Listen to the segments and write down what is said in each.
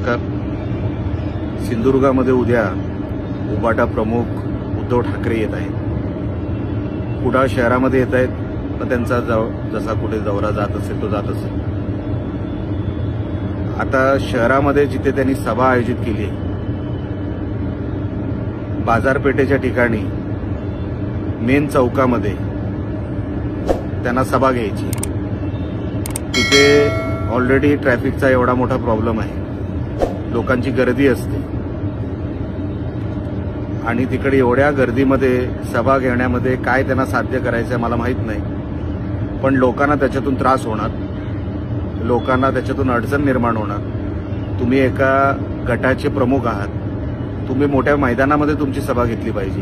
नमस्कार. सिंधुदुर्गामध्ये उद्या उबाटा प्रमुख उद्धव ठाकरे येत आहेत. कुडाळ शहरामध्ये येत आहेत, पण त्यांचा जसा कुठे दौरा जात असेल तो जात असेल. आता शहरामध्ये जिथे त्यांनी सभा आयोजित केली आहे, बाजारपेठेच्या ठिकाणी मेन चौकामध्ये त्यांना सभा घ्यायची. तिथे ऑलरेडी ट्रॅफिकचा एवढा मोठा प्रॉब्लेम आहे, लोकांची गर्दी असते आणि तिकडे एवढ्या गर्दीमध्ये सभा घेण्यामध्ये काय त्यांना साध्य करायचं मला माहित नाही, पण लोकांना त्याच्यातून त्रास होणार, लोकांना त्याच्यातून अडचण निर्माण होणार. तुम्ही एका गटाचे प्रमुख आहात, तुम्ही मोठ्या मैदानामध्ये तुमची सभा घेतली पाहिजे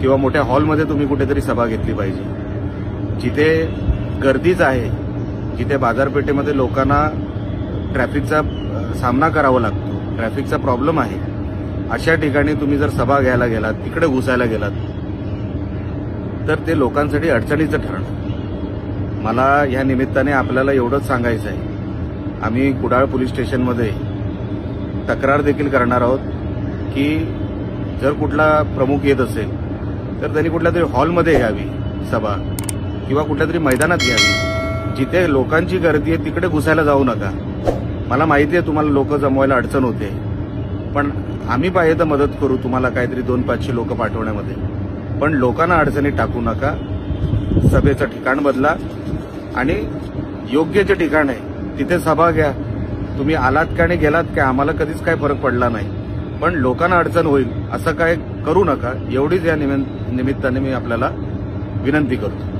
किंवा मोठ्या हॉलमध्ये तुम्ही कुठेतरी सभा घेतली पाहिजे. जिथे गर्दीच आहे, जिथे बाजारपेठेमध्ये लोकांना ट्रॅफिकचा सामना करावा लागतो, ट्रॅफिकचा प्रॉब्लेम आहे, अशा ठिकाणी तुम्ही जर सभा घ्यायला गेलात, तिकडे घुसायला गेलात, तर ते लोकांसाठी अडचणीचं ठरणार. मला या निमित्ताने आपल्याला एवढंच सांगायचं आहे, आम्ही कुडाळ पोलीस स्टेशनमध्ये तक्रार देखील करणार आहोत की जर कुठला प्रमुख येत असेल तर त्यांनी कुठल्या तरी हॉलमध्ये घ्यावी सभा किंवा कुठल्या तरी मैदानात घ्यावी. जिथे लोकांची गर्दी आहे तिकडे घुसायला जाऊ नका. मला माहिती आहे तुम्हाला लोक जमवायला अडचण होते, पण आम्ही पाहिजे तर मदत करू तुम्हाला काहीतरी 200-500 लोक पाठवण्यामध्ये, पण लोकांना अडचणीत टाकू नका. सभेचं ठिकाण बदला आणि योग्य जे ठिकाण आहे तिथे सभा घ्या. तुम्ही आलात का आणि गेलात का आम्हाला कधीच काही फरक पडला नाही, पण लोकांना अडचण होईल असं काय करू नका. एवढीच या निमित्ताने मी आपल्याला विनंती करतो.